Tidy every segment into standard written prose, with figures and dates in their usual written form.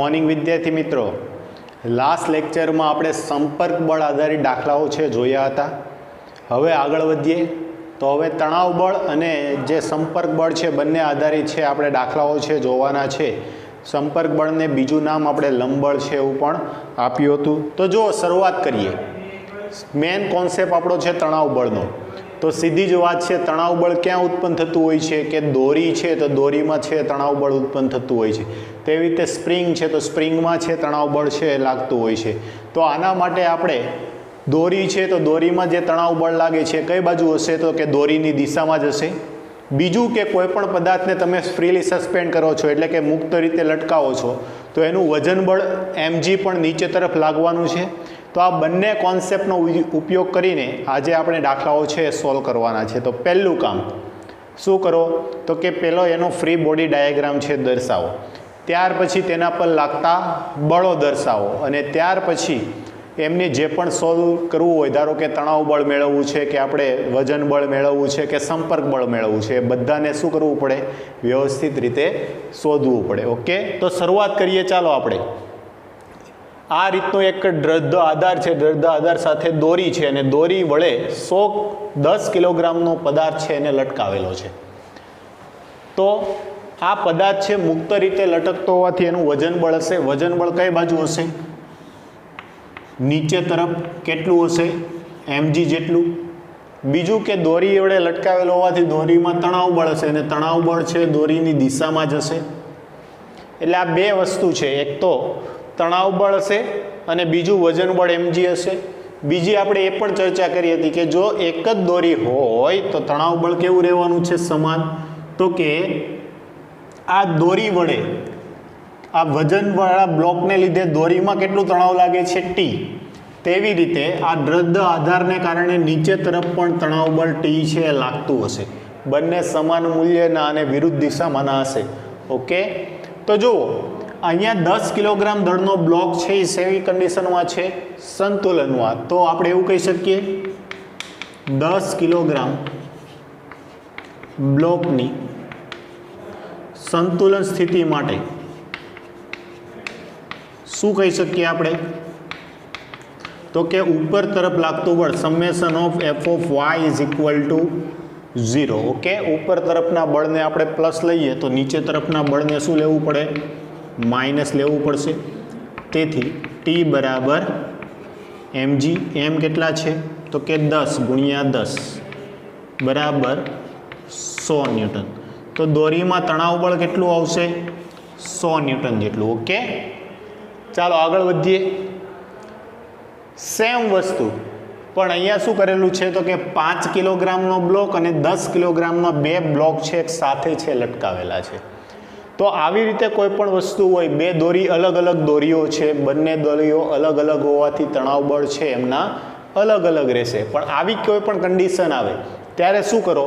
Morning વિદ્યાર્થી મિત્રો, last લેક્ચરમાં આપણે સંપર્ક બળ આધારિત દાખલાઓ છે જોયા હતા. હવે આગળ વધીએ તો હવે તણાવ બળ અને જે સંપર્ક બળ છે બંને આધારિત છે આપણે દાખલાઓ છે જોવાના છે. સંપર્ક બળને બીજું નામ આપણે લંબબળ છે એવું પણ આપ્યું હતું. તો જો શરૂઆત કરીએ. મેન કોન્સેપ્ટ આપણો છે તણાવ બળનો. તો સીધી જ વાત છે, તણાવ બળ ક્યાં ઉત્પન્ન થતું હોય છે કે દોરી છે તો દોરીમાં છે તણાવ બળ ઉત્પન્ન થતું હોય છે. તેવી રીતે સ્પ્રિંગ છે તો સ્પ્રિંગમાં છે તણાવ બળ છે લાગતું હોય છે. તો આના માટે આપણે દોરી છે તો દોરીમાં જે તણાવ બળ લાગે છે કઈ બાજુ હશે તો કે દોરીની દિશામાં જ હશે. બીજું કે કોઈ પણ પદાર્થને તમે ફ્રીલી સસ્પેન્ડ કરો છો એટલે કે મુક્ત રીતે લટકાવો છો તો એનું વજન બળ mg પણ નીચે તરફ લાગવાનું છે. તો આ બંને કોન્સેપ્ટનો ઉપયોગ કરીને આજે આપણે દાખલાઓ છે સોલ્વ કરવાના છે. તો પહેલું કામ શું કરો તો કે પહેલો એનો ફ્રી બોડી ડાયાગ્રામ છે દર્શાવો, ત્યાર પછી તેના પર લાગતા બળો દર્શાવો અને ત્યાર પછી એમને જે પણ સોલ્વ કરવું હોય, ધારો કે તણાવ બળ મેળવવું છે કે આપણે વજન બળ મેળવવું છે કે સંપર્ક બળ મેળવવું છે, એ બધાને શું કરવું પડે? વ્યવસ્થિત રીતે શોધવું પડે. ઓકે, તો શરૂઆત કરીએ. ચાલો આપણે આ રીતનો એક દ્રઢ આધાર છે, દ્રઢ આધાર સાથે દોરી છે અને દોરી વડે 10 કિલોગ્રામનો પદાર્થ છે એને લટકાવેલો છે. તો આ પદાર્થ છે મુક્ત રીતે લટકતો હોવાથી એનું વજન બળ હશે. વજન બળ કઈ બાજુ હશે? નીચે તરફ. કેટલું હશે? mg જેટલું. બીજું કે દોરી વડે લટકાવેલો હોવાથી દોરીમાં તણાવ બળ હશે અને તણાવ બળ છે દોરીની દિશામાં જ હશે. એટલે આ બે વસ્તુ છે, એક તો તણાવ બળ હશે અને બીજું વજન બળ mg હશે. બીજી આપણે એ પણ ચર્ચા કરી હતી કે જો એક જ દોરી હોય તો તણાવ બળ કેવું રહેવાનું છે? સમાન. તો કે આ દોરી વડે આ વજનવાળા બ્લોકને લીધે દોરીમાં કેટલું તણાવ લાગે છે? T. તેવી રીતે આ દ્રઢ આધારને કારણે નીચે તરફ પણ તણાવ બળ T છે લાગતું હશે. બંને સમાન મૂલ્યના અને વિરુદ્ધ દિશામાંના હશે. ઓકે, તો જુઓ અહીંયા 10 કિલોગ્રામ દળનો બ્લોક છે એ સેવી કન્ડિશનમાં છે? સંતુલનમાં. તો આપણે એવું કહી શકીએ 10 કિલોગ્રામ બ્લોકની સંતુલન સ્થિતિ માટે શું કહી શકીએ આપણે? તો કે ઉપર તરફ લાગતું બળ summation of f of y is equal to 0. Okay, ઉપર તરફના બળને આપણે પ્લસ લઈએ તો નીચે તરફના બળને શું લેવું પડે? માઇનસ લેવું પડશે. તેથી T બરાબર mg. m કેટલા છે? તો કે 10 ગુણ્યા 10 બરાબર 100 ન્યૂટન. તો દોરીમાં તણાવ બળ કેટલું આવશે? 100 ન્યૂટન જેટલું. ઓકે, ચાલો આગળ વધીએ. સેમ વસ્તુ પણ અહીંયા શું કરેલું છે તો કે 5 કિલોગ્રામનો બ્લોક અને 10 કિલોગ્રામનો બે બ્લોક છે એક સાથે છે લટકાવેલા છે. તો આવી રીતે કોઈ પણ વસ્તુ હોય, બે દોરી અલગ અલગ દોરીઓ છે, બંને દોરીઓ અલગ અલગ હોવાથી તણાવ બળ છે એમના અલગ અલગ રહેશે. પણ આવી કોઈ પણ કન્ડિશન આવે ત્યારે શું કરો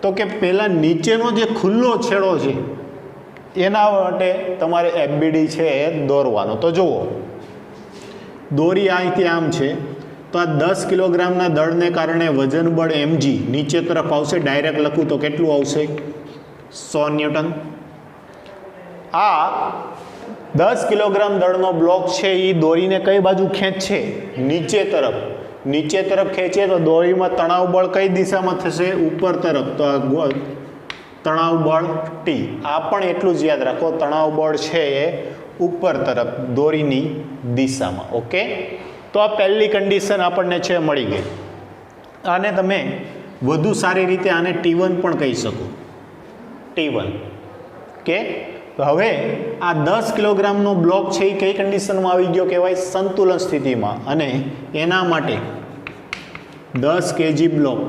તો કે પહેલાં નીચેનો જે ખુલ્લો છેડો છે એના માટે તમારે FBD છે એ દોરવાનો. તો જુઓ દોરી અહીંથી આમ છે તો આ 10 કિલોગ્રામના દળને કારણે વજન બળ mg નીચે તરફ આવશે. ડાયરેક્ટ લખું તો કેટલું આવશે? 100 ન્યૂટન. આ 10 કિલોગ્રામ દળનો બ્લોક છે એ દોરીને કઈ બાજુ ખેંચશે? નીચે તરફ. નીચે તરફ ખેંચે તો દોરીમાં તણાવ બળ કઈ દિશામાં થશે? ઉપર તરફ. તો આ તણાવ બળ T. આ પણ એટલું જ યાદ રાખો, તણાવ બળ છે એ ઉપર તરફ દોરીની દિશામાં. ઓકે, તો આ પહેલી કન્ડિશન આપણને છે મળી ગઈ. આને તમે વધુ સારી રીતે આને T1 પણ કહી શકો. T1. કે હવે આ 10 કિલોગ્રામનો બ્લોક છે એ કઈ કન્ડિશનમાં આવી ગયો કહેવાય? સંતુલન સ્થિતિમાં. અને એના માટે 10 kg બ્લોક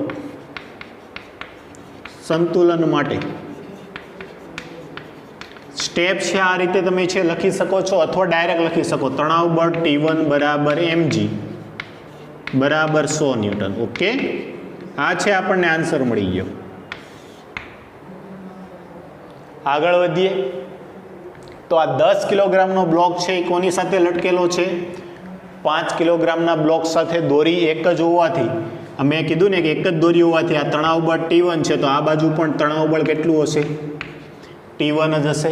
સંતુલન માટે સ્ટેપ છે આ રીતે તમે છે લખી શકો છો અથવા ડાયરેક્ટ લખી શકો. તણાવ બળ T1 બરાબર mg બરાબર 100 ન્યૂટન. ઓકે, આ છે આપણને આન્સર મળી ગયો. આગળ વધીએ તો આ 10 કિલોગ્રામનો બ્લોક છે એ કોની સાથે લટકેલો છે? 5 કિલોગ્રામના બ્લોક સાથે. દોરી એક જ હોવાથી મેં કીધું ને કે એક જ દોરી હોવાથી આ તણાવ બળ T1 છે તો આ બાજુ પણ તણાવ બળ કેટલું હશે? T1 જ હશે.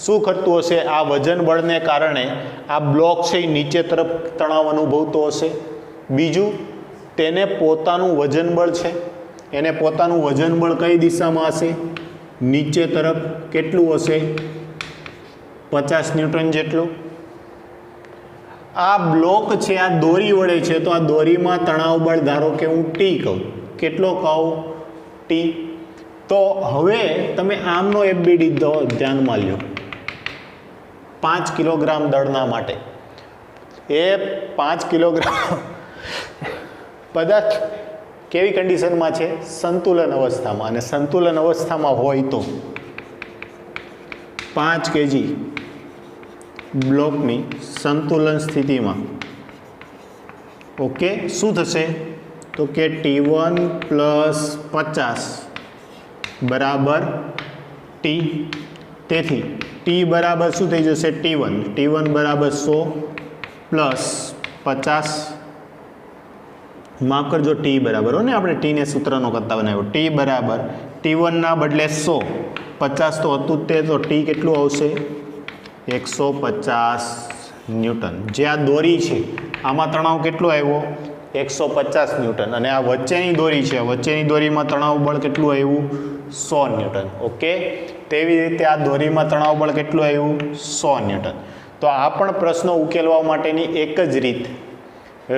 શું કરતું હશે? આ વજન બળને કારણે આ બ્લોક છે એ નીચે તરફ તણાવ અનુભવતો હશે. બીજું, તેને પોતાનું વજન બળ છે, એને પોતાનું વજન બળ કઈ દિશામાં હશે? નીચે તરફ. કેટલું હશે? 50 ન્યૂટન જેટલું. આ બ્લોક છે, આ દોરી વડે છે, તો આ દોરીમાં તણાવ બળ ધારો કે હું ટી કહું. કેટલો કહું? ટી. તો હવે તમે આમનો એફબીડી ધ્યાનમાં લ્યો. 5 કિલોગ્રામ દળના માટે એ 5 કિલોગ્રામ પદાર્થ કેવી કન્ડિશનમાં છે? સંતુલન અવસ્થામાં. અને સંતુલન અવસ્થામાં હોય તો 5 કેજી બ્લોકની સંતુલન સ્થિતિમાં ઓકે શું થશે? તો કે T1 પ્લસ 50 બરાબર ટી. તેથી ટી બરાબર શું થઈ જશે? T1 બરાબર 100 પ્લસ 50. માફ કરજો, ટી બરાબર હો ને, આપણે ટીને સૂત્રનો કરતા બનાવ્યો. ટી બરાબર T1ના બદલે 100, 50 તો હતું તે, તો ટી કેટલું આવશે? 150 ન્યૂટન. જે આ દોરી છે આમાં તણાવ કેટલો આવ્યો? 150 ન્યૂટન. અને આ વચ્ચેની દોરી છે, વચ્ચેની દોરીમાં તણાવ બળ કેટલું આવ્યું? 100 ન્યૂટન. ઓકે, તેવી રીતે આ દોરીમાં તણાવ બળ કેટલું આવ્યું? 100 ન્યૂટન. તો આ પણ પ્રશ્નો ઉકેલવા માટેની એક જ રીત.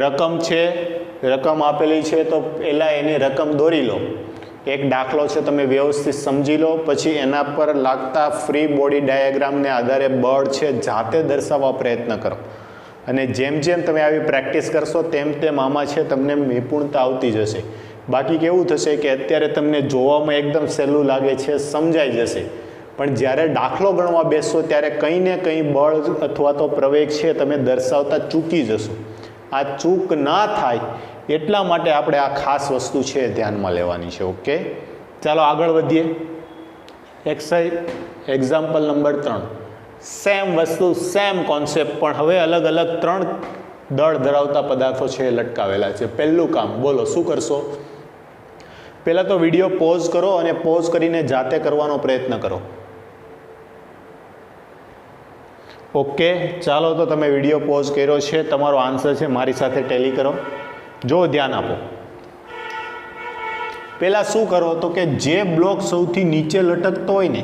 રકમ છે, રકમ આપેલી છે તો પહેલાં એની રકમ દોરી લો. એક દાખલો છે, તમે વ્યવસ્થિત સમજી લો. પછી એના પર લાગતા ફ્રી બોડી ડાયાગ્રામને આધારે બળ છે જાતે દર્શાવવા પ્રયત્ન કરો. અને જેમ જેમ તમે આવી પ્રેક્ટિસ કરશો તેમ તેમ આમાં છે તમને નિપુણતા આવતી જશે. બાકી કેવું થશે કે અત્યારે તમને જોવામાં એકદમ સહેલું લાગે છે, સમજાઈ જશે, પણ જ્યારે દાખલો ગણવા બેસશો ત્યારે કંઈ ને કંઈ બળ અથવા તો પ્રવેગ છે તમે દર્શાવતા ચૂકી જશો. આ ચૂક ના થાય એટલા માટે આપણે આ ખાસ વસ્તુ છે ધ્યાનમાં લેવાની છે. ઓકે, ચાલો આગળ વધીએ. Exercise example number 3. સેમ વસ્તુ, સેમ કોન્સેપ્ટ, પણ હવે અલગ અલગ 3 દળ ધરાવતા પદાર્થો છે એ લટકાવેલા છે. પહેલું કામ, બોલો શું કરશો? પહેલાં તો વિડીયો પોઝ કરો અને પોઝ કરીને જાતે કરવાનો પ્રયત્ન કરો. ઓકે, ચાલો તો તમે વિડીયો પોઝ કર્યો છે, તમારો આન્સર છે મારી સાથે ટેલી કરો. જો ધ્યાન આપો. પહેલાં શું કરો તો કે જે બ્લોક સૌથી નીચે લટકતો હોય ને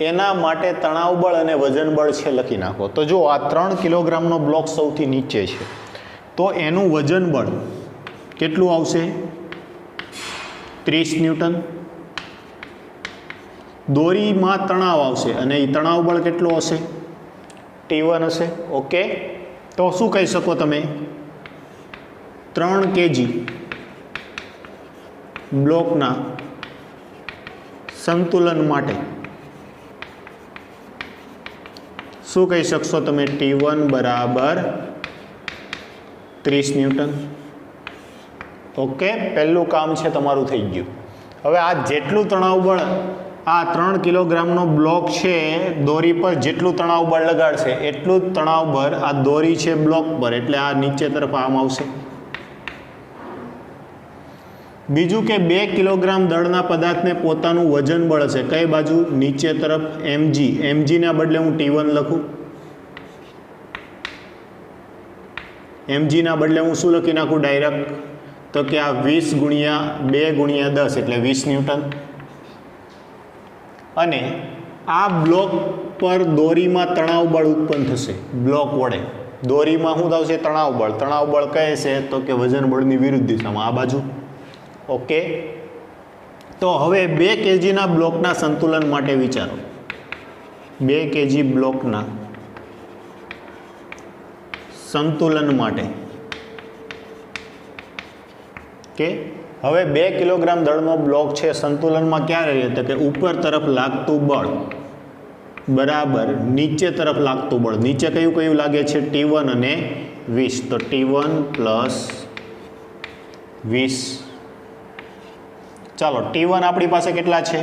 એના માટે તણાવ બળ અને વજન બળ છે લખી નાખો. તો જો આ 3 કિલોગ્રામનો બ્લોક સૌથી નીચે છે તો એનું વજન બળ કેટલું આવશે? 30 ન્યૂટન. દોરીમાં તણાવ આવશે અને એ તણાવ બળ કેટલું હશે? T1 હશે. ઓકે, તો શું કહી શકો તમે? 3 કેજી બ્લોકના સંતુલન માટે શું કહી શકશો તમે? T1 બરાબર 30 ન્યૂટન. ઓકે, પહેલું કામ છે તમારું થઈ ગયું. હવે આ જેટલું તણાવ બળ આ 3 કિલોગ્રામનો બ્લોક છે દોરી પર જેટલું તણાવ બળ લગાડશે એટલું જ તણાવ બળ આ દોરી છે બ્લોક પર, એટલે આ નીચે તરફ આમ આવશે. બીજું કે 2 કિલોગ્રામ દળના પદાર્થને પોતાનું વજન બળ હશે કઈ બાજુ? નીચે તરફ mg. mg ના બદલે હું T1 લખું. mg ના બદલે હું શું લખી નાખું ડાયરેક્ટ? તો કે આ 20 ગુણ્યા 2 ગુણ્યા 10 એટલે 20 ન્યૂટન. અને આ બ્લોક પર દોરીમાં તણાવ બળ ઉત્પન્ન થશે. બ્લોક વડે દોરીમાં શું થશે? તણાવ બળ. તણાવ બળ કહે છે તો કે વજન બળની વિરુદ્ધ દિશામાં આ બાજુ. ઓકે, તો હવે 2 કેજીના બ્લોકના સંતુલન માટે વિચારો. 2 કેજી બ્લોકના સંતુલન માટે કે હવે 2 કિલોગ્રામ દળનો બ્લોક છે સંતુલનમાં ક્યારે રહે? તો કે ઉપર તરફ લાગતું બળ બરાબર નીચે તરફ લાગતું બળ. નીચે કયું કયું લાગે છે? T1 અને 20. તો T1 પ્લસ 20. ચાલો, T1 આપણી પાસે કેટલા છે?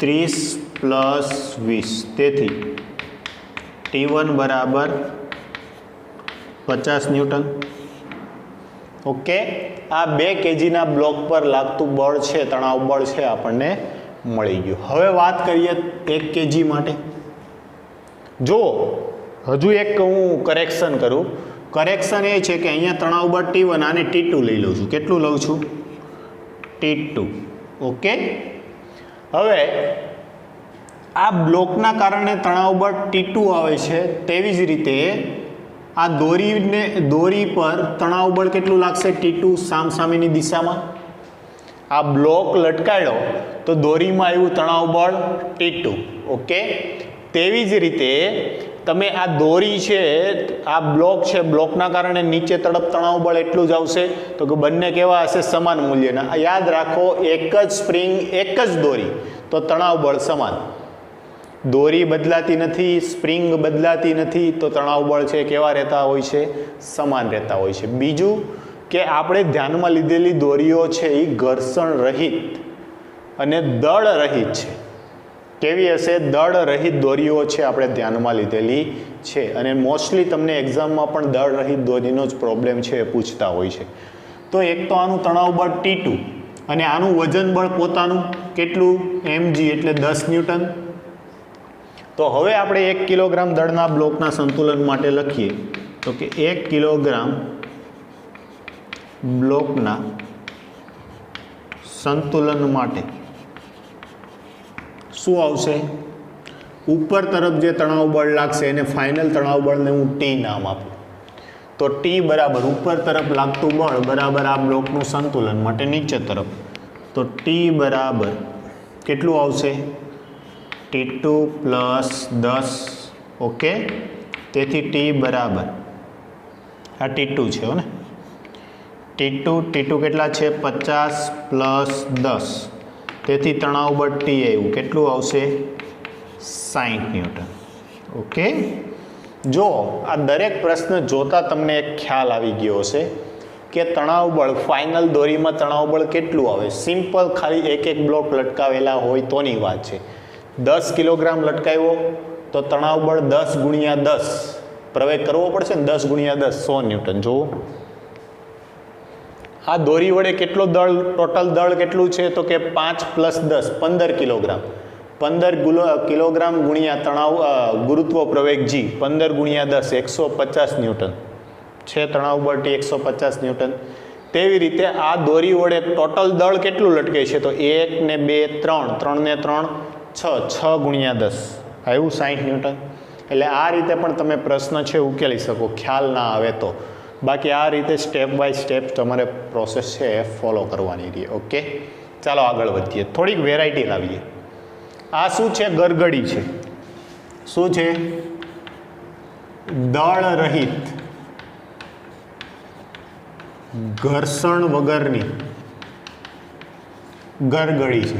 30 પ્લસ 20. તેથી T1 બરાબર 50 ન્યૂટન. ઓકે, આ 2 કેજીના બ્લોક પર લાગતું બળ છે, તણાવ બળ છે આપણને મળી ગયું. હવે વાત કરીએ 1 kg માટે. જો હજુ એક હું કરેક્શન કરું. કરેક્શન એ છે કે અહીંયા તણાવ બળ T1 આને T2 લઈ લઉં છું. કેટલું લઉં છું? T2. ઓકે. હવે આ બ્લોકના કારણે તણાવ બળ T2 આવે છે. તેવી જ રીતે આ દોરી પર તણાવ બળ કેટલું લાગશે? T2 સામસામેની દિશામાં. આ બ્લોક લટકાયો તો દોરીમાં આવ્યું તણાવ બળ T2. ઓકે. તેવી જ રીતે તમે આ દોરી છે, આ બ્લોક છે, બ્લોકના કારણે નીચે તરફ તણાવ બળ એટલું જ આવશે. તો કે બંને કેવા હશે? સમાન મૂલ્યના. યાદ રાખો, એક જ સ્પ્રિંગ, એક જ દોરી, તો તણાવ બળ સમાન. દોરી બદલાતી નથી, સ્પ્રિંગ બદલાતી નથી, તો તણાવ બળ છે કેવા રહેતા હોય છે? સમાન રહેતા હોય છે. બીજું કે આપણે ધ્યાનમાં લીધેલી દોરીઓ છે એ ઘર્ષણ રહિત અને દળ રહિત છે. કેવી હશે? દળ રહિત દોરીઓ છે આપણે ધ્યાનમાં લીધેલી છે. અને મોસ્ટલી તમને એક્ઝામમાં પણ દળ રહિત દોરીનો જ પ્રોબ્લેમ છે એ પૂછતા હોય છે. તો એક તો આનું તણાવ બળ T2 અને આનું વજન બળ પોતાનું કેટલું? mg એટલે 10 ન્યૂટન. તો હવે આપણે 1 કિલોગ્રામ દળના બ્લોકના સંતુલન માટે લખીએ તો કે 1 કિલોગ્રામ બ્લોકના સંતુલન માટે શું આવશે? ઉપર તરફ જે તણાવ બળ લાગશે એને ફાઇનલ તણાવ બળને હું T નામ આપું. તો T બરાબર ઉપર તરફ લાગતું બળ બરાબર આ બ્લોકનું સંતુલન માટે નીચે તરફ. તો T બરાબર કેટલું આવશે? T2 plus 10. ઓકે. તેથી T બરાબર આ T2 છે ને. T2 કેટલા છે? 50 પ્લસ 10. તેથી તણાવ બળ T આવ્યું. કેટલું આવશે? 60 ન્યૂટન. ઓકે. જો આ દરેક પ્રશ્ન જોતા તમને એક ખ્યાલ આવી ગયો હશે કે તણાવ બળ ફાઇનલ દોરીમાં તણાવ બળ કેટલું આવે. સિમ્પલ ખાલી એક બ્લોક લટકાવેલા હોય તોની વાત છે. 10 કિલોગ્રામ લટકાવ્યો તો તણાવ બળ 10 ગુણ્યા 10 પ્રવેગ કરવો પડશે ને. 10 ગુણ્યા 10 100 ન્યૂટન. જુઓ આ દોરી વડે કેટલો દળ, ટોટલ દળ કેટલું છે? તો કે 5 પ્લસ 10 15 કિલોગ્રામ. 15 કિલોગ્રામ ગુણ્યા તણાવ ગુરુત્વ પ્રવેગ G 15 ગુણ્યા 10 150 ન્યૂટન છે તણાવ બળ T 150 ન્યૂટન. તેવી રીતે આ દોરી વડે ટોટલ દળ કેટલું લટકે છે? તો 1 ને 2 3, 3 ને 3 6 ગુણ્યા 10 આવ્યું 60 ન્યૂટન. એટલે આ રીતે પણ તમે પ્રશ્ન છે ઉકેલી શકો, ખ્યાલ ના આવે તો. બાકી આ રીતે સ્ટેપ બાય સ્ટેપ તમારે પ્રોસેસ છે એ ફોલો કરવાની રહી. ઓકે. ચાલો આગળ વધીએ, થોડીક વેરાયટી લાવીએ. આ શું છે? ગરગડી છે. શું છે? દળ રહિત ઘર્ષણ વગરની ગરગડી છે.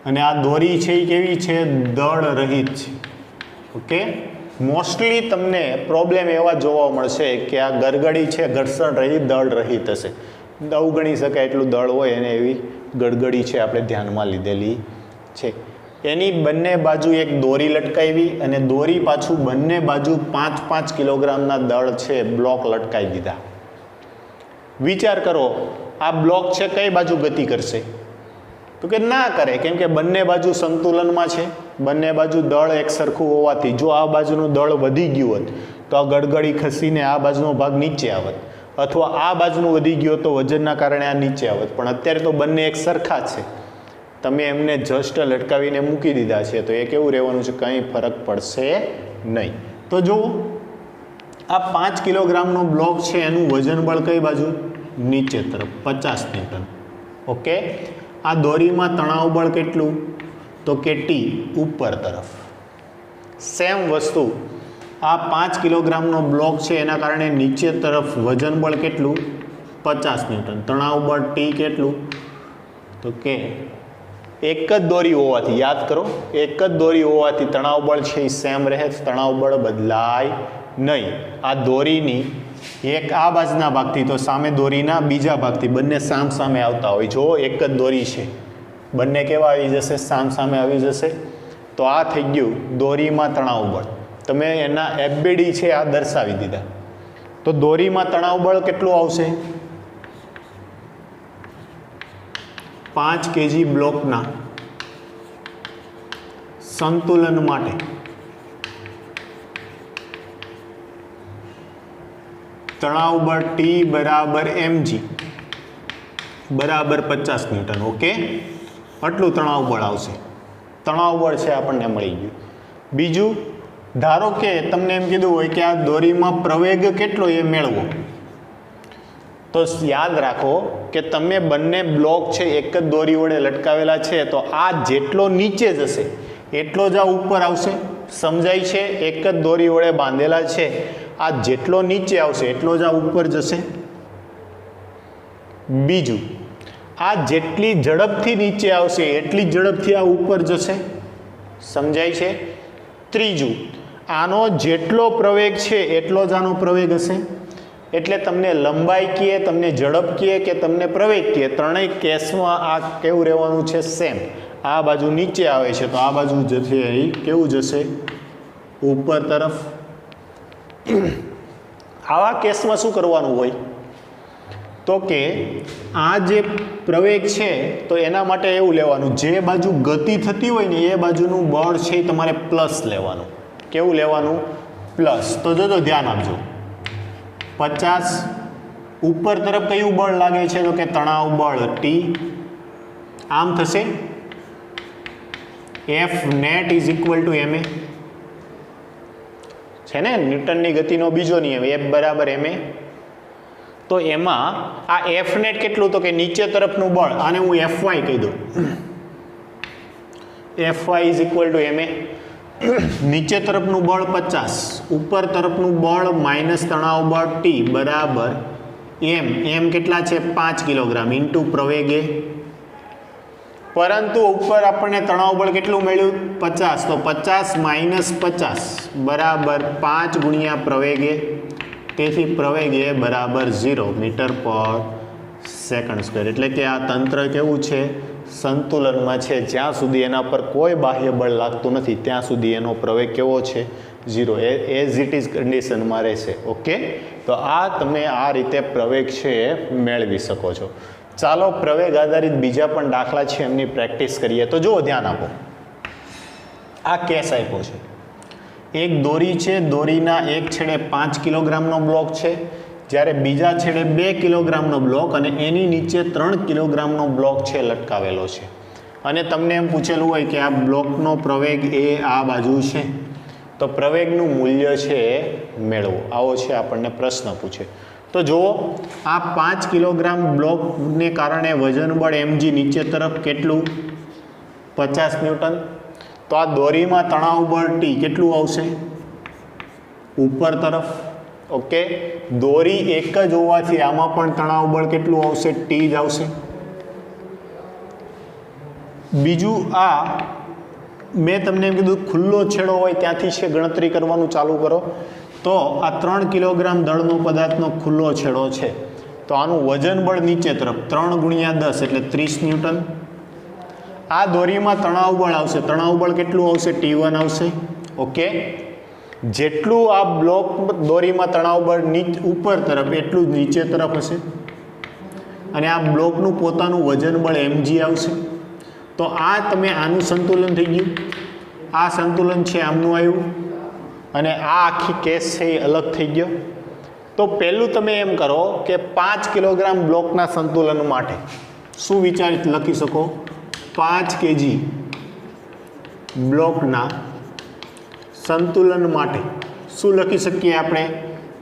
અને આ દોરી છે એ કેવી છે? દળ રહિત છે. ઓકે. મોસ્ટલી તમને પ્રોબ્લેમ એવા જોવા મળશે કે આ ગરગડી છે ઘર્ષણ રહિત દળ રહિત હશે. અવગણી શકાય એટલું દળ હોય અને એવી ગરગડી છે આપણે ધ્યાનમાં લીધેલી છે. એની બંને બાજુ એક દોરી લટકાવી અને દોરી પાછું બંને બાજુ 5-5 કિલોગ્રામના દળ છે બ્લોક લટકાવી દીધા. વિચાર કરો, આ બ્લોક છે કઈ બાજુ ગતિ કરશે? તો કે ના કરે, કેમ કે બંને બાજુ સંતુલનમાં છે. બંને બાજુ દળ એક સરખું હોવાથી જો આ બાજુનું દળ વધી ગયું હોત તો આ ગરગડી ખસીને આ બાજુનો ભાગ નીચે આવત, અથવા આ બાજુનું વધી ગયું તો વજનના કારણે આ નીચે આવત. પણ અત્યારે તો બંને એક સરખા છે. તમે એમને જસ્ટ લટકાવીને મૂકી દીધા છે તો એ કેવું રહેવાનું છે? કંઈ ફરક પડશે નહીં. તો જુઓ, આ 5 કિલોગ્રામનો બ્લોક છે એનું વજન બળ કઈ બાજુ? નીચે તરફ 50 ન્યૂટન. ઓકે. આ દોરીમાં તણાવ બળ કેટલું? તો કે T ઉપર તરફ. સેમ વસ્તુ આ 5 કિલોગ્રામનો બ્લોક છે એના કારણે નીચે તરફ વજન બળ કેટલું? 50 ન્યૂટન. તણાવ બળ T કેટલું? તો કે એક જ દોરી હોવાથી, યાદ કરો, એક જ દોરી હોવાથી તણાવ બળ છે એ સેમ રહે. તણાવ બળ બદલાય નહીં. આ દોરીની એક આ બાજુના ભાગથી તો સામે દોરીના બીજા ભાગથી બંને સામ સામે આવતા હોય. જો એક જ દોરી છે, બંને કેવા આવી જશે? સામ સામે આવી જશે. તો આ થઈ ગયું દોરીમાં તણાવ બળ. તમે એના FBD છે આ દર્શાવી દીધા. તો દોરીમાં તણાવ બળ કેટલું આવશે? 5 kg બ્લોકના સંતુલન માટે તણાવ બળ T બરાબર mg બરાબર 50 ન્યૂટન. ઓકે, આટલું તણાવ બળ આવશે. તણાવ બળ છે આપણને મળી ગયું. બીજું, ધારો કે તમને એમ કીધું હોય કે આ દોરીમાં પ્રવેગ કેટલો એ મેળવો, તો યાદ રાખો કે તમે બંને બ્લોક છે એક જ દોરી વડે લટકાવેલા છે, તો આ જેટલો નીચે જશે એટલો જ આ ઉપર આવશે. સમજાય છે? એક જ દોરી વડે બાંધેલા છે, આ જેટલો નીચે આવશે એટલો જ આ ઉપર જશે. બીજું, આ જેટલી ઝડપથી નીચે આવશે એટલી ઝડપથી આ ઉપર જશે. સમજાય છે? ત્રીજું, આનો જેટલો પ્રવેગ છે એટલો જ આનો પ્રવેગ હશે. એટલે તમને લંબાઈ કહે, તમને ઝડપ કહે કે તમને પ્રવેગ કહે, ત્રણેય કેસમાં આ કેવું રહેવાનું છે? સેમ. આ બાજુ નીચે આવે છે તો આ બાજુ જશે અહીં કેવું જશે? ઉપર તરફ. આવા કેસમાં શું કરવાનું હોય? તો કે આ જે પ્રવેગ છે તો એના માટે એવું લેવાનું, જે બાજુ ગતિ થતી હોય ને એ બાજુનું બળ છે એ તમારે પ્લસ લેવાનું. કેવું લેવાનું? પ્લસ. તો જો ધ્યાન આપજો, 50 ઉપર તરફ કયું બળ લાગે છે? તો કે તણાવ બળ T. આમ થશે F net is equal to ma. છે ને ન્યૂટનની ગતિનો બીજો નિયમ, F બરાબર ma. તો એમાં આ F net કેટલું? તો કે નીચે તરફનું બળ, આને હું Fy કહી દઉં. Fy is equal to ma. નીચે તરફનું બળ 50, ઉપર તરફનું બળ માઇનસ તણાવ બળ T બરાબર m કેટલા છે? 5 કિલોગ્રામ ઇન્ટુ પ્રવેગ એ. પરંતુ ઉપર આપણને તણાવ બળ કેટલું મળ્યું? 50. તો 50 માઇનસ 50 બરાબર 5 ગુણ્યા પ્રવેગ એ. તેથી પ્રવેગ એ બરાબર 0 મીટર પર સેકન્ડ સ્ક્વેર. એટલે કે આ તંત્ર કેવું છે? સંતુલનમાં છે. જ્યાં સુધી એના પર કોઈ બાહ્ય બળ લાગતું નથી ત્યાં સુધી એનો પ્રવેગ કેવો છે? 0. એઝ ઇટ ઇઝ કન્ડિશનમાં રહેશે. ઓકે, તો આ તમે આ રીતે પ્રવેગ છે એ મેળવી શકો છો. ચાલો પ્રવેગ આધારિત બીજા પણ દાખલા છે એમની પ્રેક્ટિસ કરીએ. તો જુઓ, ધ્યાન આપો. આ કેસ આપ્યો છે. એક દોરી છે, દોરીના એક છેડે 5 કિલોગ્રામનો બ્લોક છે, જ્યારે બીજા છેડે 2 કિલોગ્રામનો બ્લોક અને એની નીચે 3 કિલોગ્રામનો બ્લોક છે લટકાવેલો છે. અને તમને એમ પૂછેલું હોય કે આ બ્લોકનો પ્રવેગ એ આ બાજુ છે, તો પ્રવેગનું મૂલ્ય છે એ મેળવો. આવો છે આપણને પ્રશ્ન પૂછે. તો જુઓ, આ 5 કિલોગ્રામ બ્લોકને કારણે વજન બળ mg નીચે તરફ કેટલું? 50 ન્યૂટન. તો આ દોરીમાં તણાવ બળ T કેટલું આવશે? ઉપર તરફ. ઓકે, દોરી એક જ હોવાથી આમાં પણ તણાવ બળ કેટલું આવશે? T જ આવશે. બીજું, આ મેં તમને એમ કીધું ખુલ્લો છેડો હોય ત્યાંથી છે ગણતરી કરવાનું ચાલુ કરો. તો આ 3 કિલોગ્રામ દળનો પદાર્થનો ખુલ્લો છેડો છે, તો આનું વજન બળ નીચે તરફ 3 ગુણ્યા 10 એટલે 30 ન્યૂટન. આ દોરીમાં તણાવ બળ આવશે, તણાવ બળ કેટલું આવશે? T1 આવશે. ઓકે, જેટલું આ બ્લોક દોરીમાં તણાવ બળ ઉપર તરફ એટલું જ નીચે તરફ હશે. અને આ બ્લોકનું પોતાનું વજન બળ mg આવશે. તો આ તમે આનું સંતુલન થઈ ગયું, આ સંતુલન છે આમનું આવ્યું, અને આ આખી કેસ છે એ અલગ થઈ ગયો. તો પહેલું તમે એમ કરો કે 5 કિલોગ્રામ બ્લોકના સંતુલન માટે શું લખી શકો? 5 kg બ્લોકના સંતુલન માટે શું લખી શકીએ આપણે?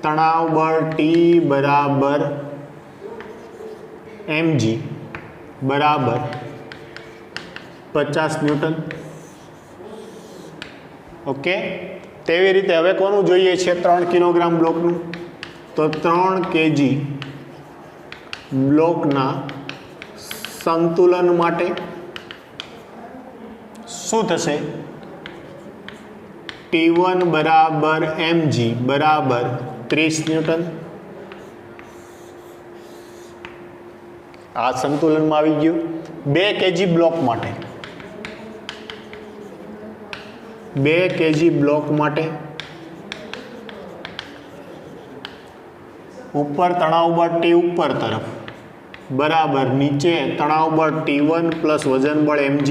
તણાવ બળ T બરાબર mg બરાબર 50 ન્યૂટન. ઓકે, તેવી રીતે હવે કોનું જોઈએ છે? 3 કિલોગ્રામ બ્લોકનું. તો 3 kg બ્લોકના સંતુલન માટે શું થશે? T1 બરાબર mg બરાબર 30 ન્યૂટન. આ સંતુલનમાં આવી ગયું. 2 kg બ્લોક માટે, 2 kg બ્લોક માટે ઉપર તણાવ બળ T ઉપર તરફ બરાબર નીચે તણાવ બળ T1 પ્લસ વજન બળ mg.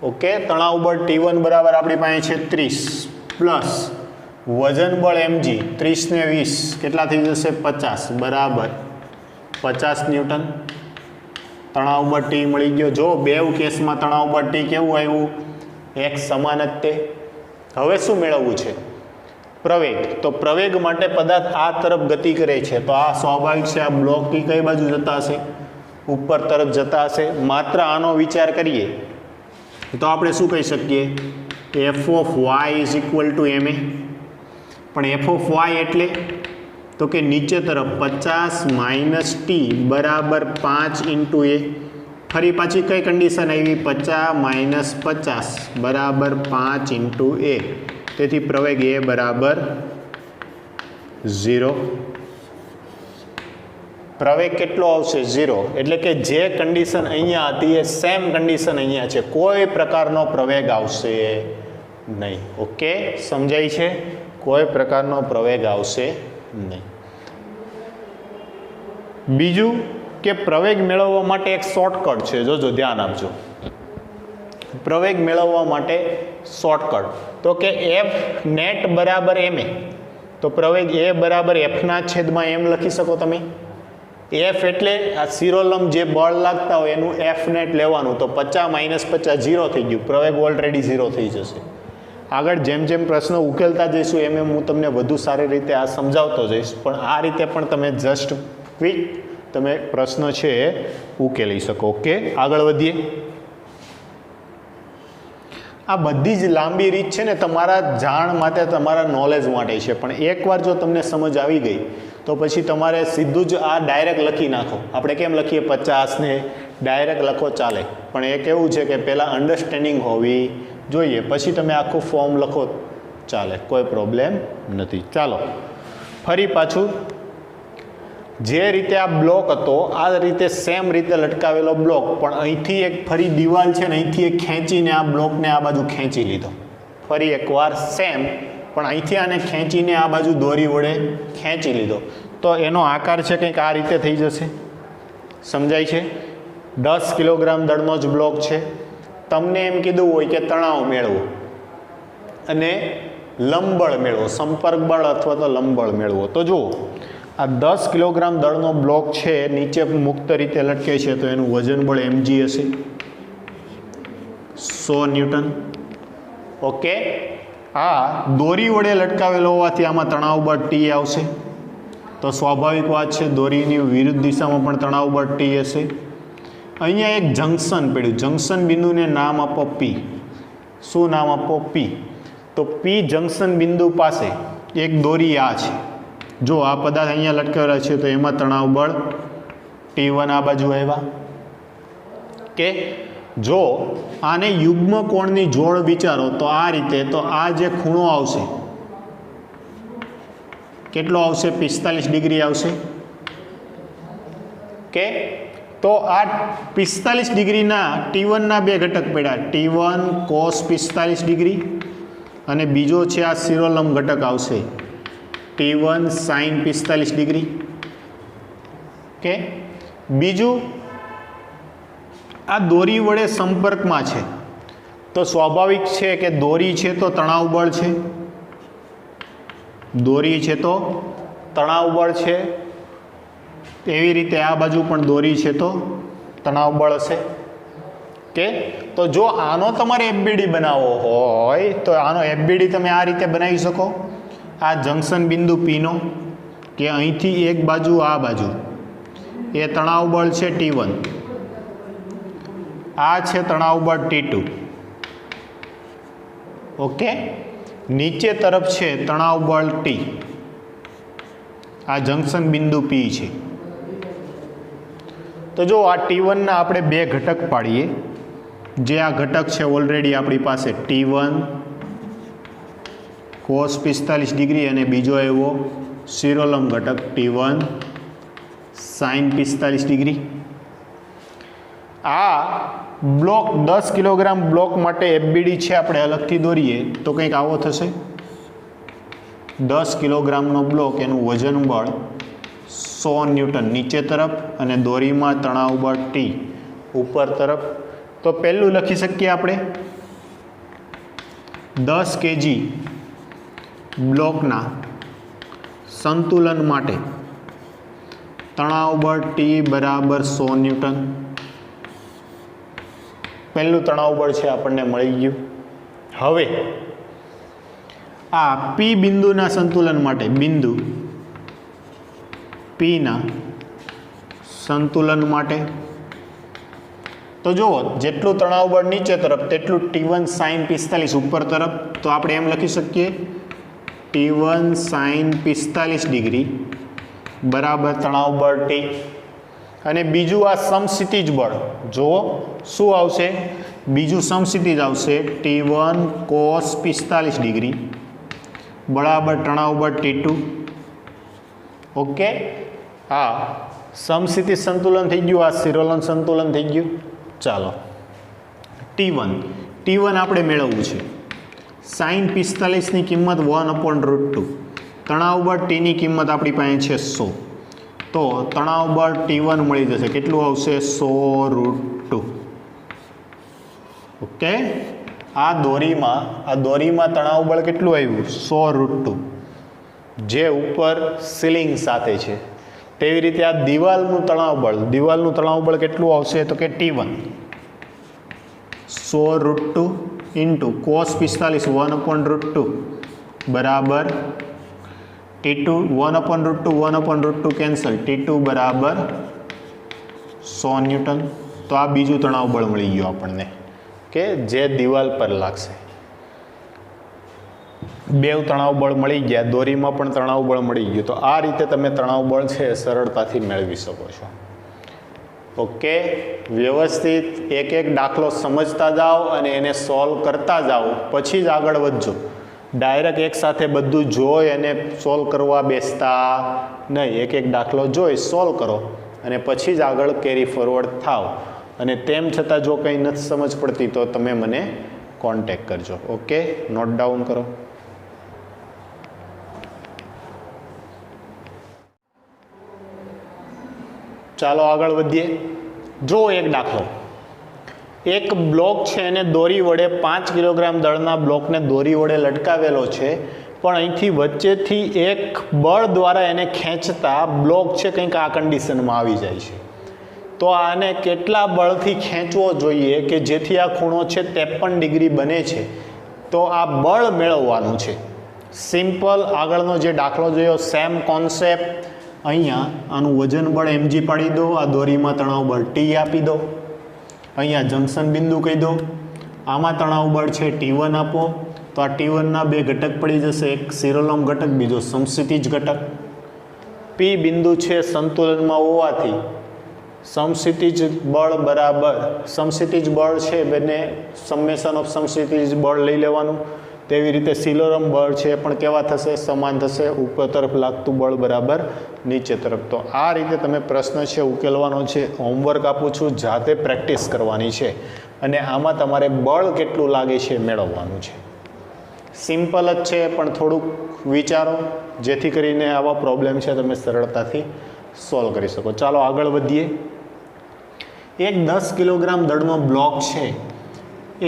ઓકે, તણાવ બળ T1 બરાબર આપણી પાસે છે 30 પ્લસ વજન બળ mg 30 ને 20 કેટલા થઈ જશે 50 બરાબર 50 ન્યૂટન. તણાવ બળ T મળી ગયો. જો બેવ કેસમાં તણાવ બળ T કેવું આવ્યું? એક સમાન જ તે. હવે શું મેળવવું છે? પ્રવેગ. તો પ્રવેગ માટે પદાર્થ આ તરફ ગતિ કરે છે તો આ સ્વાભાવિક છે આ બ્લોક કઈ બાજુ જતા હશે? ઉપર તરફ જતા હશે. માત્ર આનો વિચાર કરીએ તો આપણે શું કહી શકીએ? f of y is equal to ma. પણ f ઓફ y એટલે તો કે નીચે તરફ 50 માઇનસ ટી બરાબર 5 ઇન્ટુ એ. ફરી પાછી કઈ કન્ડિશન આવી? 50 માઇનસ 50 બરાબર 5 ઇન્ટુ એ. તેથી પ્રવેગ એ બરાબર 0. પ્રવેગ કેટલો આવશે? 0. એટલે કે જે કન્ડિશન અહીંયા હતી એ સેમ કન્ડિશન અહીંયા છે. કોઈ પ્રકારનો પ્રવેગ આવશે નહીં. ઓકે, સમજાય છે? કોઈ પ્રકારનો પ્રવેગ આવશે નહીં. બીજું કે પ્રવેગ મેળવવા માટે એક શોર્ટકટ છે. જોજો, ધ્યાન આપજો. પ્રવેગ મેળવવા માટે શોર્ટકટ તો કે એફ નેટ બરાબર ma. તો પ્રવેગ એ બરાબર એફના છેદમાં એમ લખી શકો તમે. એફ એટલે આ શિરોલંબ જે બળ લાગતા હોય એનું એફ નેટ લેવાનું. તો 50 માઇનસ 50 0 થઈ ગયું. પ્રવેગ ઓલરેડી 0 થઈ જશે. આગળ જેમ જેમ પ્રશ્ન ઉકેલતા જઈશું એમ હું તમને વધુ સારી રીતે આ સમજાવતો જઈશ. પણ આ રીતે પણ તમે જસ્ટ ક્વિક તમે પ્રશ્ન છે એ ઉકેલી શકો. ઓકે, આગળ વધીએ. આ બધી જ લાંબી રીત છે ને તમારા જાણ માટે, તમારા નોલેજ માટે છે. પણ એકવાર જો તમને સમજ આવી ગઈ તો પછી તમારે સીધું જ આ ડાયરેક્ટ લખી નાખો. આપણે કેમ લખીએ 50 ને ડાયરેક્ટ લખો ચાલે. પણ એ કેવું છે કે પહેલાં અન્ડરસ્ટેન્ડિંગ હોવી જોઈએ, પછી તમે આખું ફોર્મ લખો ચાલે, કોઈ પ્રોબ્લેમ નથી. ચાલો ફરી પાછું જે રીતે આ બ્લોક હતો આ રીતે સેમ રીતે લટકાવેલો બ્લોક, પણ અહીંથી એક ફરી દિવાલ છે ને અહીંથી એક ખેંચીને આ બ્લોકને આ બાજુ ખેંચી લીધો. ફરી એકવાર સેમ, પણ અહીંથી આને ખેંચીને આ બાજુ દોરી વડે ખેંચી લીધો. તો એનો આકાર છે કંઈક આ રીતે થઈ જશે. સમજાય છે? 10 કિલોગ્રામ દળનો જ બ્લોક છે. તમને એમ કીધું હોય કે તણાવ મેળવો અને લંબબળ મેળવો, સંપર્ક બળ અથવા તો લંબબળ મેળવો. તો જુઓ, આ 10 કિલોગ્રામ દળનો બ્લોક છે, નીચે મુક્ત રીતે લટકે છે, તો એનું વજન બળ mg હશે 100 ન્યૂટન. ઓકે, આ દોરી વડે લટકાવેલો હોવાથી આમાં તણાવ બળ T આવશે. તો સ્વાભાવિક વાત છે દોરીની વિરુદ્ધ દિશામાં પણ તણાવ બળ T હશે. અહીંયા એક જંકશન પડ્યું. જંકશન બિંદુને નામ આપો P. શું નામ આપો? P. તો P જંકશન બિંદુ પાસે એક દોરી આ છે. જો આ પદાર્થ અહીંયા લટકાવેલા છે તો એમાં તણાવ બળ T1 આ બાજુ આવ્યા. કે જો આને યુગ્મ કોણની જોડ વિચારો તો આ રીતે, તો આ જે ખૂણો આવશે કેટલો આવશે? 45 ડિગ્રી આવશે. કે તો આ 45 ડિગ્રીના T1 ના બે ઘટક પડ્યા, T1 cos 45 ડિગ્રી અને બીજો છે આ શિરોલંબ ઘટક આવશે T1 sin 45 ડિગ્રી. કે બીજું આ દોરી વડે સંપર્કમાં છે તો સ્વાભાવિક છે કે દોરી છે તો તણાવ બળ છે. દોરી છે તો તણાવ બળ છે. એવી રીતે આ બાજુ પણ દોરી છે તો તણાવ બળ હશે. કે તો જો આનો તમારે FBD બનાવવો હોય તો આનો FBD તમે આ રીતે બનાવી શકો. આ જંકશન બિંદુ Pનો કે અહીંથી એક બાજુ આ બાજુ એ તણાવ બળ છે T1, આ છે તણાવ બળ T2. ઓકે, નીચે તરફ છે તણાવ બળ T. આ જંકશન બિંદુ P છે. તો જો આ T1 ના આપણે બે ઘટક પાડીએ. જે આ ઘટક છે ઓલરેડી આપણી પાસે T1 cos 45 ડિગ્રી અને બીજો એવો શિરોલંબ ઘટક T1 sin 45 ડિગ્રી. આ બ્લોક 10 કિલોગ્રામ બ્લોક માટે FBD છે આપણે અલગથી દોરીએ તો કંઈક આવો થશે. 10 કિલોગ્રામનો બ્લોક, એનું વજન બળ 100 100 ન્યૂટન નીચે તરફ અને દોરીમાં તણાવ બળ ટી ઉપર તરફ. તો પહેલું લખી શકીએ આપણે 10 kg બ્લોકના સંતુલન માટે તણાવ બળ ટી બરાબર 100 ન્યૂટન. પહેલું તણાવ બળ છે આપણને મળી ગયું. હવે આ પી બિંદુના સંતુલન માટે બિંદુ પીના સંતુલન માટે તો જુઓ જેટલું તણાવ બળ નીચે તરફ તેટલું T1 sin 45 ઉપર તરફ. તો આપણે એમ લખી શકીએ T1 sin 45 ડિગ્રી બરાબર તણાવ બળ ટી. અને બીજું આ સમસ્થિતિજ બળ જુઓ શું આવશે, બીજું સમસ્થિતિજ આવશે T1 cos 45 ડિગ્રી બરાબર તણાવ બળ T2. ઓકે, હા સમસ્થિતિ સંતુલન થઈ ગયું, આ સિરોલન સંતુલન થઈ ગયું. ચાલો T1 આપણે મેળવવું છે. sin 45ની કિંમત 1/√2, તણાવ બળ ટીની કિંમત આપણી પાસે છે 100. તો તણાવ બળ T1 મળી જશે, કેટલું આવશે 100√2. ઓકે, આ દોરીમાં તણાવ બળ કેટલું આવ્યું 100√2 જે ઉપર સીલિંગ સાથે છે. તેવી રીતે આ દિવાલનું તણાવ બળ કેટલું આવશે તો કે T1 100√2 ઇન્ટુ cos 45 1/√2 બરાબર T2 1/√2 કેન્સલ, T2 બરાબર 100 ન્યૂટન. તો આ બીજું તણાવ બળ મળી ગયું આપણને કે જે દિવાલ પર લાગશે. બે તણાવ બળ મળી ગયા, દોરીમાં પણ તણાવ બળ મળી ગયું. તો આ રીતે તમે તણાવ બળ છે સરળતાથી મેળવી શકો છો. ઓકે, વ્યવસ્થિત એક એક દાખલો સમજતા જાઓ અને એને સોલ્વ કરતા જાઓ, પછી જ આગળ વધજો. ડાયરેક્ટ એકસાથે બધું જોઈ અને સોલ્વ કરવા બેસતા નહીં. એક એક દાખલો જોઈ સોલ્વ કરો અને પછી જ આગળ કેરી ફોરવર્ડ થાવ. અને તેમ છતાં જો કંઈ નથી સમજ પડતી તો તમે મને કોન્ટેક્ટ કરજો. ઓકે, નોટ ડાઉન કરો. ચાલો આગળ વધીએ. જો એક દાખલો, એક બ્લોક છે એને દોરી વડે 5 કિલોગ્રામ દળના બ્લોકને દોરી વડે લટકાવેલો છે, પણ અહીંથી વચ્ચેથી એક બળ દ્વારા એને ખેંચતા બ્લોક છે કંઈક આ કન્ડિશનમાં આવી જાય છે. તો આને કેટલા બળથી ખેંચવો જોઈએ કે જેથી આ ખૂણો છે 53 ડિગ્રી બને છે. તો આ બળ મેળવવાનું છે. સિમ્પલ આગળનો જે દાખલો જોયો સેમ કોન્સેપ્ટ. અહીંયા આનું વજન બળ mg પાડી દો, આ દોરીમાં તણાવ બળ ટી આપી દો, અહીંયા જંકશન બિંદુ કહી દો, આમાં તણાવ બળ છે T1 આપો. તો આ T1ના બે ઘટક પડી જશે, એક સિરોલોમ ઘટક, બીજો સમસ્થિતિજ ઘટક. પી બિંદુ છે સંતુલનમાં હોવાથી સમસ્થિતિજ બળ બરાબર સમસ્થિતિજ બળ છે બંને સમેશન ઓફ સમસ્થિતિજ બળ લઈ લેવાનું. તેવી રીતે સિલોરમ બળ છે પણ કેવા થશે, સમાન થશે. ઉપર તરફ લાગતું બળ બરાબર નીચે તરફ. તો આ રીતે તમે પ્રશ્ન છે ઉકેલવાનો છે. હોમવર્ક આપું છું, જાતે પ્રેક્ટિસ કરવાની છે અને આમાં તમારે બળ કેટલું લાગે છે મેળવવાનું છે. સિમ્પલ જ છે પણ થોડુંક વિચારો જેથી કરીને આવા પ્રોબ્લેમ છે તમે સરળતાથી સોલ્વ કરી શકો. ચાલો આગળ વધીએ. એક 10 કિલોગ્રામ દળનો બ્લોક છે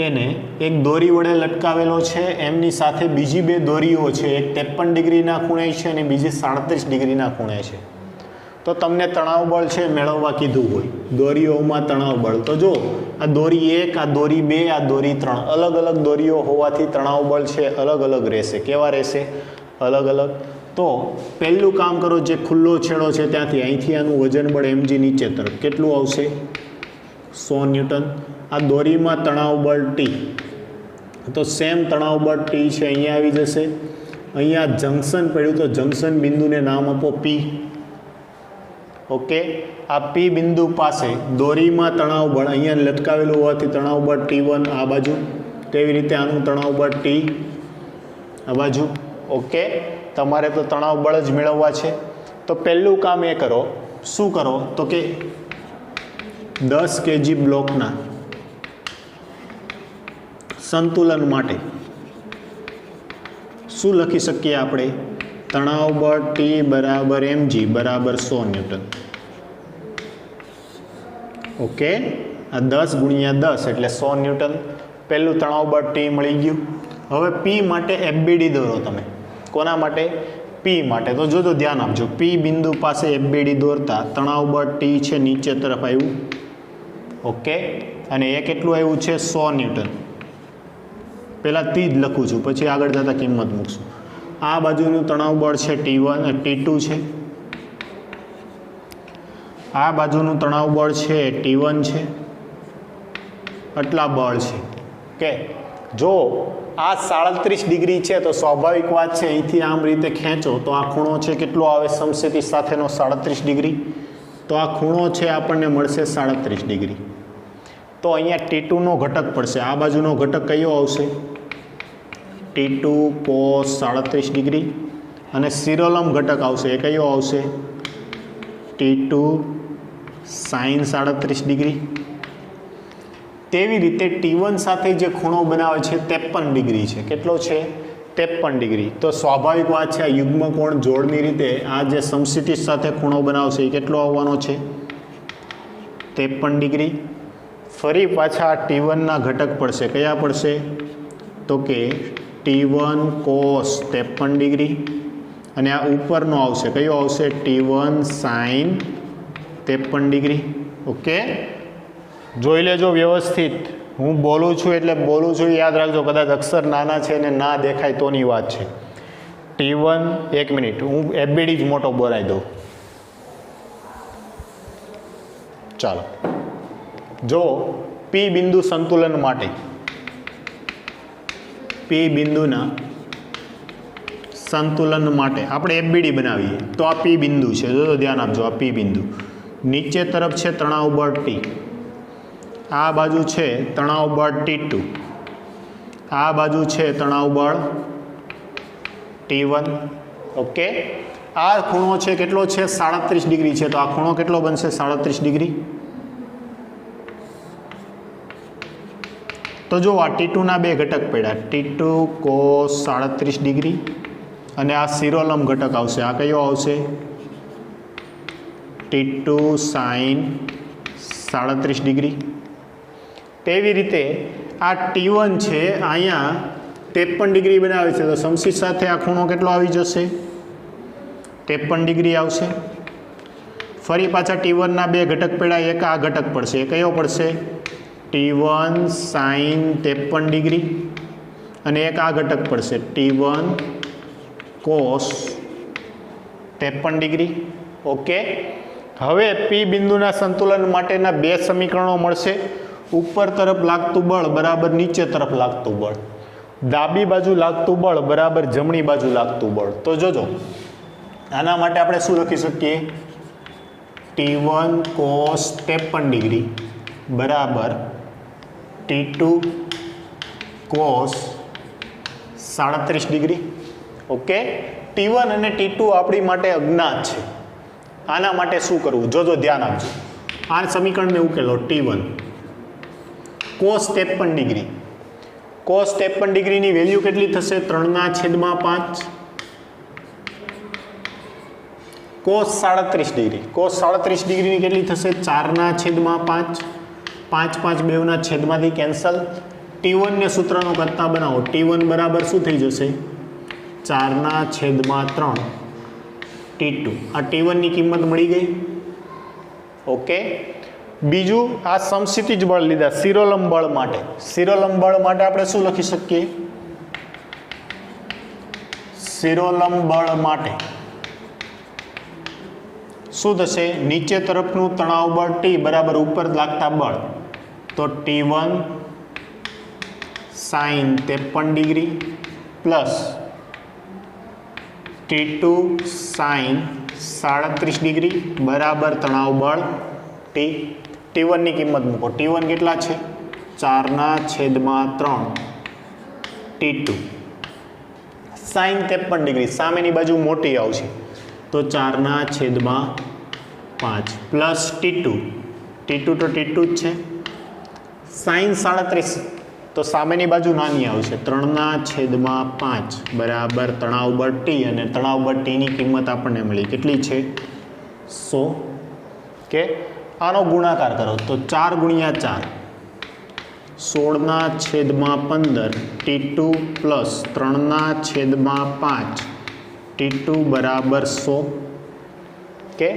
એને એક દોરી વડે લટકાવેલો છે. એમની સાથે બીજી બે દોરીઓ છે, એક 53 ડિગ્રીના ખૂણે છે અને બીજી 37 ડિગ્રીના ખૂણે છે. તો તમને તણાવ બળ છે મેળવવા કીધું હોય, દોરીઓમાં તણાવ બળ. તો જો આ દોરી 1, આ દોરી 2, આ દોરી 3, અલગ અલગ દોરીઓ હોવાથી તણાવ બળ છે અલગ અલગ રહેશે. કેવા રહેશે? અલગ અલગ. તો પહેલું કામ કરો, જે ખુલ્લો છેડો છે ત્યાંથી અહીંથી આનું વજન બળ mg નીચે તરફ કેટલું આવશે 100 ન્યૂટન. આ દોરીમાં તણાવ બળ ટી, તો સેમ તણાવ બળ ટી છે અહીંયા આવી જશે. અહીંયા જંકશન પડ્યું તો જંકશન બિંદુને નામ આપો પી. ઓકે, આ પી બિંદુ પાસે દોરીમાં તણાવ બળ અહીંયા લટકાવેલું હોવાથી તણાવ બળ T1 આ બાજુ, તેવી રીતે આનું તણાવ બળ ટી આ બાજુ. ઓકે, તમારે તો તણાવ બળ જ મેળવવા છે. તો પહેલું કામ એ કરો, શું કરો તો કે 10 kg બ્લોકના સંતુલન માટે શું લખી શકીએ આપણે? તણાવ બળ ટી બરાબર mg બરાબર 100 ન્યૂટન. ઓકે, આ 10 ગુણ્યા 10 એટલે 100 ન્યૂટન. પહેલું તણાવ બળ ટી મળી ગયું. હવે પી માટે એફબીડી દોરો તમે. કોના માટે? પી માટે. તો જોજો, ધ્યાન આપજો. પી બિંદુ પાસે એફબીડી દોરતા તણાવ બળ ટી છે નીચે તરફ આવ્યું. ઓકે, અને એ કેટલું આવ્યું છે? 100 ન્યૂટન. પહેલાં તી જ લખું છું, પછી આગળ જતાં કિંમત મૂકશું. આ બાજુનું તણાવ બળ છે T1 T2 છે. આ બાજુનું તણાવ બળ છે T1 છે. આટલા બળ છે. કે જો આ 37 ડિગ્રી છે તો સ્વાભાવિક વાત છે, અહીંથી આમ રીતે ખેંચો તો આ ખૂણો છે કેટલો આવે? સમસ્થિતિ સાથેનો 37 ડિગ્રી. તો આ ખૂણો છે આપણને મળશે 37 ડિગ્રી. તો અહીંયા T2નો ઘટક પડશે. આ બાજુનો ઘટક કયો આવશે? T2 cos 37 degree. અને શિરોલંબ ઘટક આવશે, એ કયો આવશે? T2 sin 37 degree. તેવી રીતે T1 સાથે જે ખૂણો બનાવે છે 53 ડિગ્રી છે. કેટલો છે? 53 ડિગ્રી. તો સ્વાભાવિક વાત છે, આ યુગ્મ કોણ જોડની રીતે આ જે સમસ્થિતિ સાથે ખૂણો બનાવશે એ કેટલો આવવાનો છે? 53 ડિગ્રી. ફરી પાછા T1ના ઘટક પડશે. કયા પડશે? તો કે T1 cos 53 ડિગ્રી. અને આ ઉપરનો આવશે, કયો આવશે? T1 sin 53 degree. ઓકે, જોઈ લેજો વ્યવસ્થિત. હું બોલું છું એટલે બોલું છું, યાદ રાખજો. કદાચ અક્ષર નાના છે ને ના દેખાય તોની વાત છે. T1, 1 મિનિટ, હું એફબીડી જ મોટો બોલાવી દઉં. ચાલો, જો પી બિંદુ સંતુલન માટે, પી બિંદુના સંતુલન માટે આપણે એફબીડી બનાવીએ તો આ પી બિંદુ છે. જો ધ્યાન આપજો, આ પી બિંદુ નીચે તરફ છે તણાવ બળ ટી. આ બાજુ છે તણાવ બળ T2. આ બાજુ છે તણાવ બળ T1. ઓકે, આ ખૂણો છે કેટલો છે? 37 ડિગ્રી છે. તો આ ખૂણો કેટલો બનશે? 37 ડિગ્રી. તો જો આ T2ના બે ઘટક પડ્યા, T2 cos 37 ડિગ્રી અને આ શિરોલંબ ઘટક આવશે. આ કયો આવશે? T2 sin 37 degree. તેવી રીતે આ T1 છે અહીંયા 53 ડિગ્રી બનાવે છે. તો સમસ્થિતિ સાથે આ ખૂણો કેટલો આવી જશે? 53 ડિગ્રી આવશે. ફરી પાછા T1ના બે ઘટક પડ્યા, એક આ ઘટક પડશે. એ કયો પડશે? T1 sin 53 degree. અને એક આ ઘટક પડશે T1 cos 53 ડિગ્રી. ઓકે, હવે પી બિંદુના સંતુલન માટેના બે સમીકરણો મળશે. ઉપર તરફ લાગતું બળ બરાબર નીચે તરફ લાગતું બળ. ડાબી બાજુ લાગતું બળ બરાબર જમણી બાજુ લાગતું બળ. તો જોજો, આના માટે આપણે શું લખી શકીએ? T1 cos 53 ડિગ્રી બરાબર T2 cos 37 degree. Okay, T1 અને T2 આપણી માટે અજ્ઞાત છે. આના માટે શું કરવું? જોજો, ધ્યાન આપજો. આ સમીકરણને ઉકેલો. T1 cos 53 degree. cos 53 ડિગ્રીની વેલ્યુ કેટલી થશે? 3/5. cos 37 degree. cos 37 ડિગ્રીની કેટલી થશે? 4/5. 5 5 બેવના છેદમાંથી કેન્સલ. T1 ને સૂત્રનો કરતા બનાવો. T1 બરાબર શું થઈ જશે? 4/3 T2. આ T1ની કિંમત મળી ગઈ. ઓકે, બીજું આ સમસ્થિતિ જ બળ લીધા શિરોલંબ બળ માટે. શિરોલંબ બળ માટે આપણે શું લખી શકીએ? શિરોલંબ બળ માટે શું થશે? નીચે તરફનું તણાવ બળ T બરાબર ઉપર લાગતા બળ. તો T1 sin 53 degree plus T2 sin 37 degree બરાબર તણાવ બળ T. T1ની કિંમત મૂકો. T1 કેટલા છે? 4/3 T2 sin 53 ડિગ્રી. સામેની બાજુ મોટી આવશે તો 4/5 પ્લસ T2. T2 તો T2 જ છે. sin 37 તો સામેની બાજુ નાની આવશે 3/5 બરાબર તણાવ બળ ટી, અને તણાવ બળ ટીની કિંમત આપણને મળી કેટલી છે 100. કે આનો ગુણાકાર કરો તો 4 × 4 16/15 T2 પ્લસ 3/5 T2 બરાબર 100. કે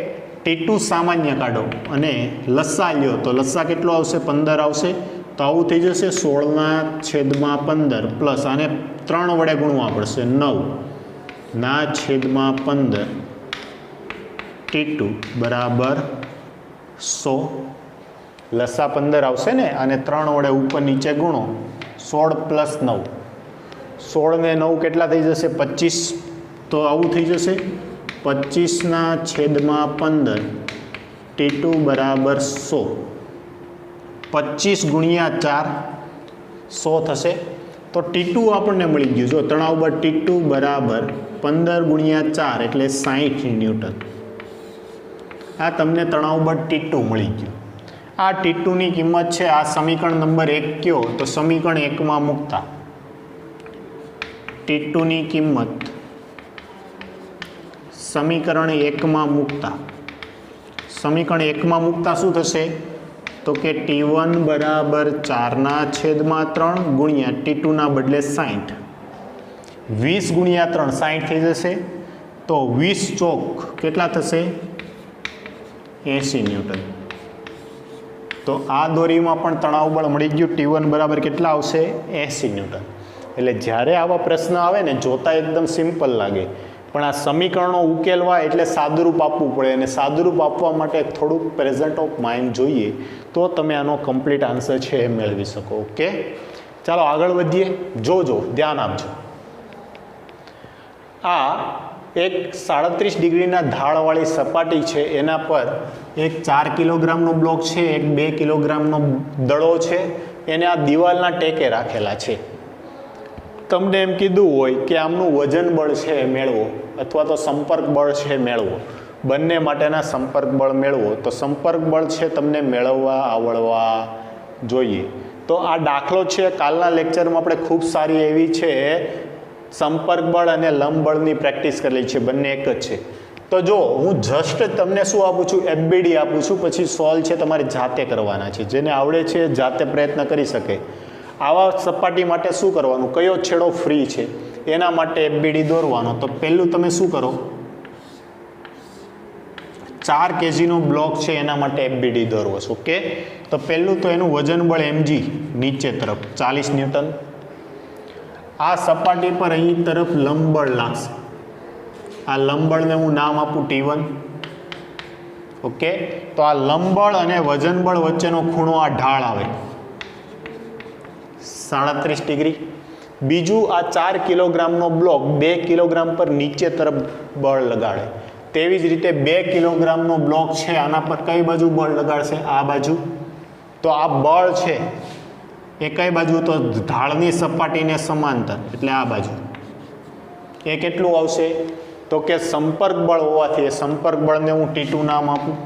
T2 સામાન્ય કાઢો અને લસા લ્યો તો લસા કેટલો આવશે 15 આવશે. તો આવું થઈ જશે 16/15 પ્લસ આને 3 વડે ગુણવા પડશે 9/15 T2 બરાબર 100. લસા 15 આવશે ને, અને 3 વડે ઉપર નીચે ગુણો 16 + 9 16 ને 9 કેટલા થઈ જશે 25. તો આવું થઈ જશે 25/15 T2 બરાબર 100. 25 × 4 100 થશે. તો T2 આપણને મળી ગયું. જો તણાવ બળ T2 બરાબર 15 × 4 એટલે 60 ન્યૂટન. આ તમને તણાવ બળ T2 મળી ગયું. આ T2ની કિંમત છે. આ સમીકરણ નંબર 1 કયો તો સમીકરણ 1માં મૂકતા T2ની કિંમત સમીકરણ 1માં મૂકતા શું થશે તો કે T1 બરાબર 4/3 ગુણ્યા T2ના બદલે 60. 20 × 3 60 થઈ જશે. તો 20 ચોક કેટલા થશે 80 ન્યૂટન. તો આ દોરીમાં પણ તણાવ બળ મળી ગયું. T1 બરાબર કેટલા આવશે 80 ન્યૂટન. એટલે જ્યારે આવા પ્રશ્ન આવે ને જોતા એકદમ સિમ્પલ લાગે, પણ આ સમીકરણો ઉકેલવા એટલે સાદુરૂપ આપવું પડે, અને સાદુરૂપ આપવા માટે થોડુંક પ્રેઝન્ટ ઓફ માઇન્ડ જોઈએ તો તમે આનો કમ્પ્લીટ આન્સર છે એ મેળવી શકો. ઓકે, ચાલો આગળ વધીએ. જોજો, ધ્યાન આપજો. આ એક 37 ડિગ્રીના ઢાળવાળી સપાટી છે. એના પર એક 4 કિલોગ્રામનો બ્લોક છે, એક 2 કિલોગ્રામનો દડો છે. એને આ દિવાલના ટેકે રાખેલા છે. તમને એમ કીધું હોય કે આમનું વજન બળ છે એ મેળવો, અથવા તો સંપર્ક બળ છે મેળવો. બંને માટેના સંપર્ક બળ મેળવો. તો સંપર્ક બળ છે તમને મેળવવા આવડવા જોઈએ. તો આ દાખલો છે કાલના લેક્ચરમાં આપણે ખૂબ સારી એવી છે સંપર્ક બળ અને લંબ બળની પ્રેક્ટિસ કરેલી છે. બંને એક જ છે. તો જો હું જસ્ટ તમને શું આપું છું FBD આપું છું, પછી સોલ્વ છે તમારે જાતે કરવાના છે. જેને આવડે છે જાતે પ્રયત્ન કરી શકે. આવા સપાટી માટે શું કરવાનું, કયો છેડો ફ્રી છે એના માટે FBD દોરવાનો. તો પહેલું તમે શું કરો, 4 kgનો બ્લોક છે એના માટે FBD દોરવો છો. ઓકે, તો પહેલું તો એનું વજન બળ mg નીચે તરફ 40 ન્યૂટન. આ સપાટી પર અહીં તરફ લંબ બળ લાગશે. આ લંબ બળને હું નામ આપું T1. ઓકે, તો આ લંબ બળ અને વજન બળ વચ્ચેનો ખૂણો આ ઢાળ આવે 37 ડિગ્રી. બીજું, આ 4 કિલોગ્રામનો બ્લોક 2 કિલોગ્રામ પર નીચે તરફ બળ લગાડે. તેવી જ રીતે 2 કિલોગ્રામનો બ્લોક છે આના પર કઈ બાજુ બળ લગાડશે, આ બાજુ. તો આ બળ છે એ કઈ બાજુ, તો ઢાળની સપાટીને સમાંતર, એટલે આ બાજુ. એ કેટલું આવશે તો કે સંપર્ક બળ હોવાથી એ સંપર્ક બળને હું T2 નામ આપું.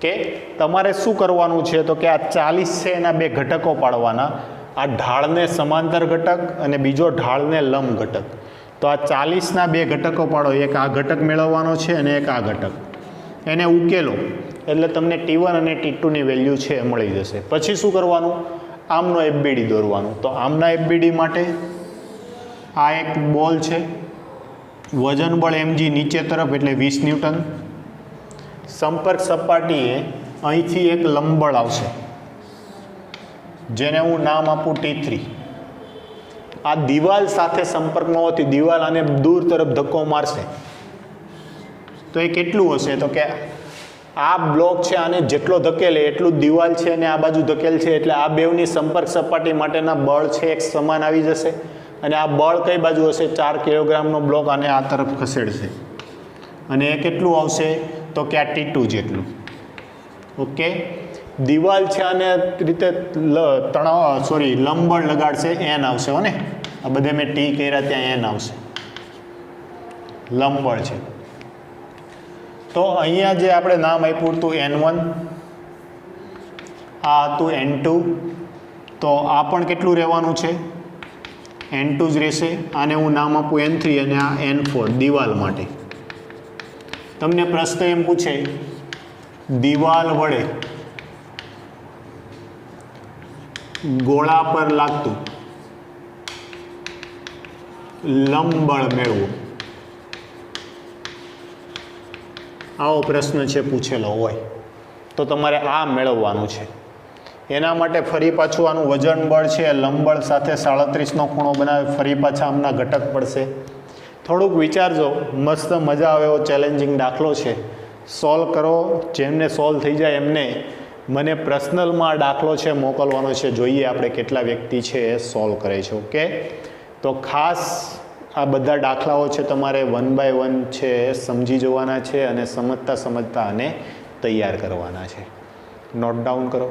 કે તમારે શું કરવાનું છે તો કે આ 40 છે એના 2 ઘટકો પાડવાના. આ ઢાળને સમાંતર ઘટક અને બીજો ઢાળને લંબ ઘટક. તો આ 40ના 2 ઘટકો પાડો. એક આ ઘટક મેળવવાનો છે અને એક આ ઘટક. એને ઉકેલો એટલે તમને T1 અને T2ની વેલ્યુ છે એ મળી જશે. પછી શું કરવાનું, આમનો FBD દોરવાનું. તો આમના FBD માટે આ એક બોલ છે, વજન બળ mg નીચે તરફ એટલે 20 ન્યૂટન. સંપર્ક સપાટીએ અહીંથી એક લંબ બળ આવશે જેને હું નામ આપું T3. આ દિવાલ સાથે સંપર્કમાં હોવાથી દિવાલ આને દૂર તરફ ધક્કો મારશે. તો એ કેટલું હશે તો કે આ બ્લોક છે આને જેટલો ધકેલે એટલું દિવાલ છે અને આ બાજુ ધકેલ છે, એટલે આ બેવની સંપર્ક સપાટી માટેના બળ છે એક સમાન આવી જશે. અને આ બળ કઈ બાજુ હશે, 4 કિલોગ્રામનો બ્લોક આને આ તરફ ખસેડશે. અને એ કેટલું આવશે તો કે આ T2 જેટલું. ઓકે, દિવાલ છે આને રીતે લંબ બળ લગાડશે, n આવશે. હો ને, આ બધે મેં T કર્યા ત્યાં n આવશે, લંબ બળ છે. તો અહીંયા જે આપણે નામ આપ્યું હતું N1, આ હતું N2 તો આ પણ કેટલું રહેવાનું છે, n2 જ રહેશે. આને હું નામ આપું n3 અને આ n4 દિવાલ માટે. તમને પ્રશ્ન એમ પૂછે દિવાલ વડે ગોળા પર લાગતું લંબ બળ મેળવો, આવો પ્રશ્ન છે પૂછેલો હોય તો તમારે આ મેળવવાનું છે. એના માટે ફરી પાછું આનું વજન બળ છે લંબ બળ સાથે 37નો ખૂણો બનાવે, ફરી પાછા આમના ઘટક પડશે. થોડુંક વિચારજો, મસ્ત મજા આવે એવો ચેલેન્જિંગ દાખલો છે. સોલ્વ કરો, જેમને સોલ્વ થઈ જાય એમને મને પર્સનલમાં દાખલો છે મોકલવાનો છે, જોઈએ આપણે કેટલા વ્યક્તિ છે એ સોલ્વ કરે છે. ઓકે, તો ખાસ આ બધા દાખલાઓ છે તમારે 1 by 1 છે સમજી જવાના છે અને સમજતા આને તૈયાર કરવાના છે. નોટ ડાઉન કરો.